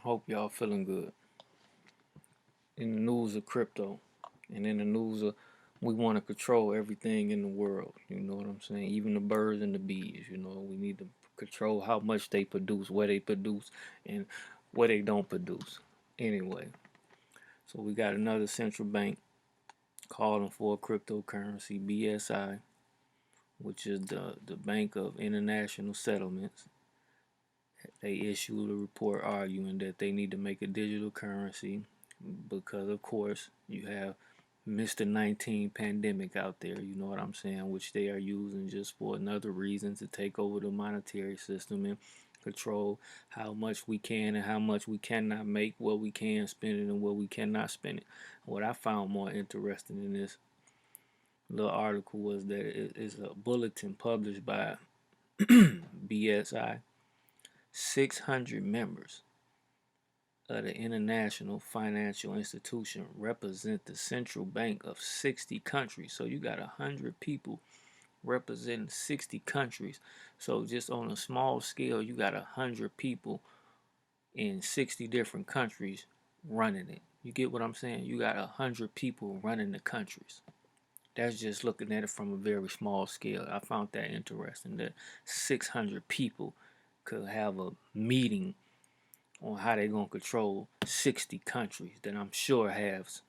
Hope y'all feeling good. In the news of crypto, and in the news of we want to control everything in the world. You know what I'm saying? Even the birds and the bees. You know, we need to control how much they produce, where they produce, and where they don't produce. Anyway, so we got another central bank calling for a cryptocurrency, BSI, which is the Bank of International Settlements. They issued a report arguing that they need to make a digital currency because, of course, you have Mr. 19 pandemic out there, you know what I'm saying, which they are using just for another reason to take over the monetary system and control how much we can and how much we cannot make, what we can spend it and what we cannot spend it. What I found more interesting in this little article was that it is a bulletin published by BSI. 600 members of the international financial institution represent the central bank of 60 countries. So you got 100 people representing 60 countries. So just on a small scale, you got 100 people in 60 different countries running it. You get what I'm saying? You got 100 people running the countries. That's just looking at it from a very small scale. I found that interesting that 600 people could have a meeting on how they're going to control 60 countries that I'm sure has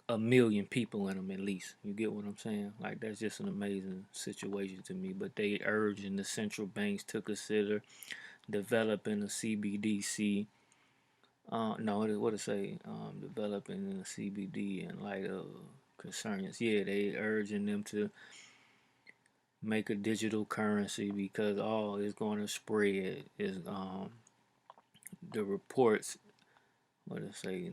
a million people in them at least. You get what I'm saying? Like, that's just an amazing situation to me. But they urging the central banks to consider developing a CBDC. No, what to say? Developing a CBD in light of concerns. Yeah, they urging them to make a digital currency because all is going to spread is the reports what it say?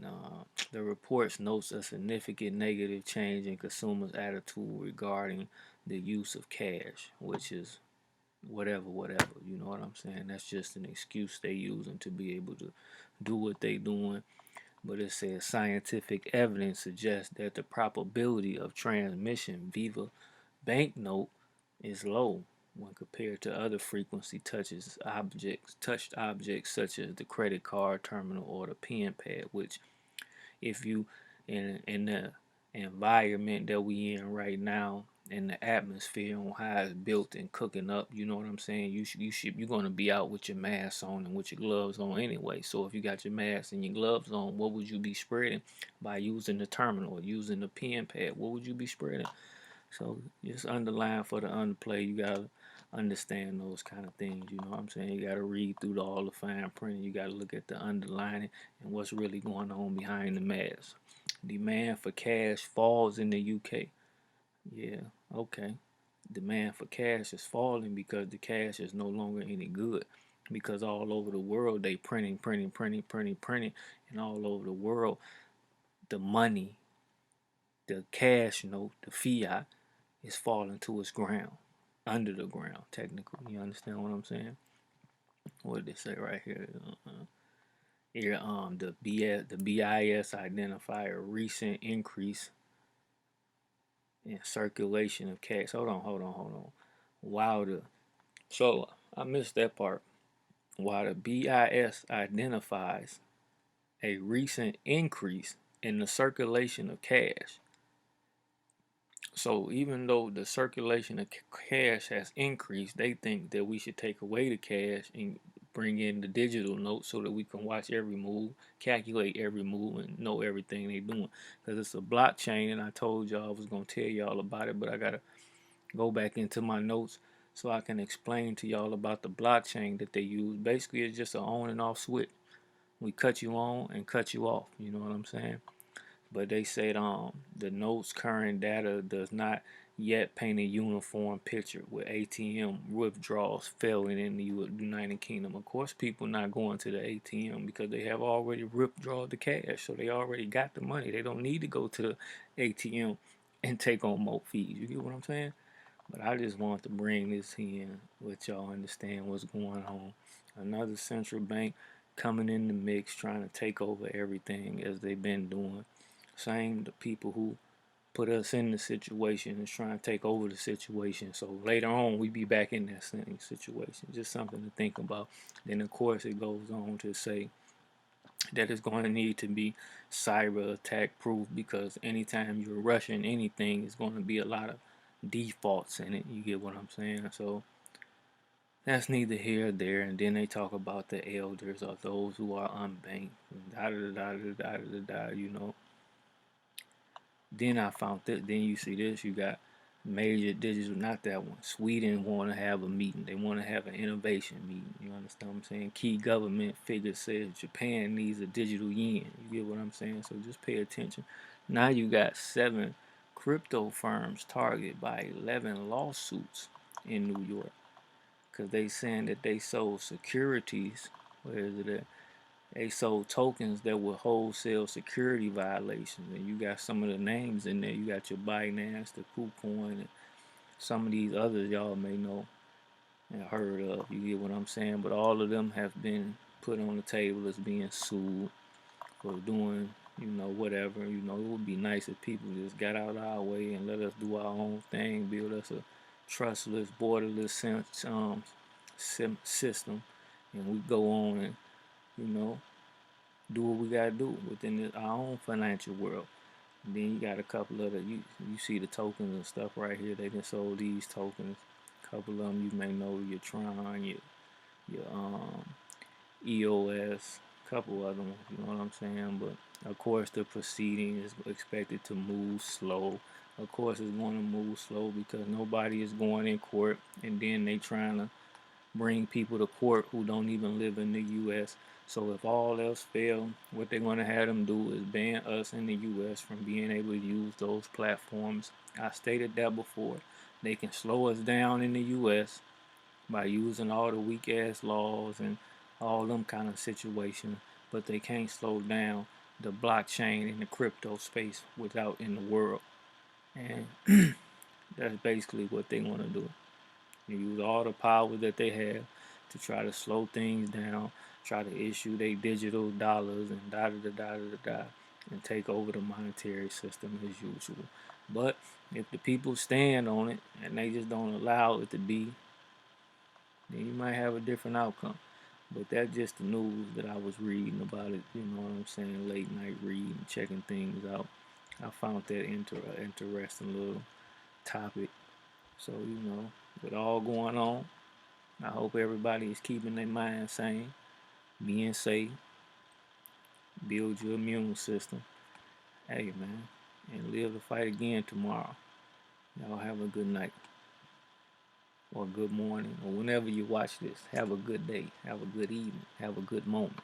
The reports notes a significant negative change in consumers' attitude regarding the use of cash, which is whatever. You know what I'm saying? That's just an excuse they using to be able to do what they doing. But it says scientific evidence suggests that the probability of transmission via banknote is low when compared to other frequency touched objects such as the credit card terminal or the pen pad, which if you in the environment that we in right now and the atmosphere on how it's built and cooking up, you know what I'm saying? You're gonna be out with your mask on and with your gloves on anyway. So if you got your mask and your gloves on, what would you be spreading by using the terminal or using the pen pad? What would you be spreading? So just underline for the underplay. You gotta understand those kind of things. You know what I'm saying? You gotta read through all the fine print. You gotta look at the underlining and what's really going on behind the mask. Demand for cash falls in the UK. Yeah, okay. Demand for cash is falling because the cash is no longer any good. Because all over the world they printing, and all over the world the money, the cash note, the fiat is falling to its ground, under the ground, technically. You understand what I'm saying? What did they say right here? Here, the BIS identified a recent increase in circulation of cash. Hold on. While the so I missed that part. While the BIS identifies a recent increase in the circulation of cash, so even though the circulation of cash has increased, they think that we should take away the cash and bring in the digital notes so that we can watch every move, calculate every move, and know everything they're doing. Because it's a blockchain, and I told y'all I was going to tell y'all about it, but I got to go back into my notes so I can explain to y'all about the blockchain that they use. Basically, it's just an on and off switch. We cut you on and cut you off. You know what I'm saying? But they said the note's current data does not yet paint a uniform picture with ATM withdrawals failing in the United Kingdom. Of course, people not going to the ATM because they have already withdrawn the cash, so they already got the money. They don't need to go to the ATM and take on more fees. You get what I'm saying? But I just want to bring this in, let y'all understand what's going on. Another central bank coming in the mix, trying to take over everything as they've been doing. Same the people who put us in the situation is trying to take over the situation. So later on, we be back in that same situation. Just something to think about. Then of course it goes on to say that is going to need to be cyber attack proof, because anytime you're rushing anything, it's going to be a lot of defaults in it. You get what I'm saying? So that's neither here nor there. And then they talk about the elders or those who are unbanked. Da da da da da da da. You know. Then I found that. Then you see this. You got major digital. Not that one. Sweden want to have a meeting. They want to have an innovation meeting. You understand what I'm saying? Key government figure says Japan needs a digital yen. You get what I'm saying? So just pay attention. Now you got 7 crypto firms targeted by 11 lawsuits in New York, because they saying that they sold securities. Where is it at? They sold tokens that were wholesale security violations, and you got some of the names in there. You got your Binance, the KuCoin, and some of these others y'all may know and heard of. You get what I'm saying? But all of them have been put on the table as being sued for doing, whatever. It would be nice if people just got out of our way and let us do our own thing, build us a trustless, borderless system, and we go on and, you know, do what we gotta do within our own financial world. And then you got a couple of you see the tokens and stuff right here. They done sold these tokens. A couple of them you may know, your Tron, your EOS, a couple of them. You know what I'm saying? But of course the proceeding is expected to move slow. Of course it's going to move slow because nobody is going in court, and then they trying to bring people to court who don't even live in the U.S. So if all else fails, what they're going to have them do is ban us in the U.S. from being able to use those platforms. I stated that before. They can slow us down in the U.S. by using all the weak ass laws and all them kind of situations, but they can't slow down the blockchain and the crypto space without in the world. And that's basically what they want to do. They use all the power that they have to try to slow things down, try to issue their digital dollars and da da da da da da, and take over the monetary system as usual. But if the people stand on it and they just don't allow it to be, then you might have a different outcome. But that's just the news that I was reading about it. You know what I'm saying? Late night reading, checking things out. I found that interesting little topic. So, with all going on, I hope everybody is keeping their mind sane, being safe, build your immune system. Hey, man, and live to fight again tomorrow. Y'all have a good night, or good morning, or whenever you watch this. Have a good day, have a good evening, have a good moment.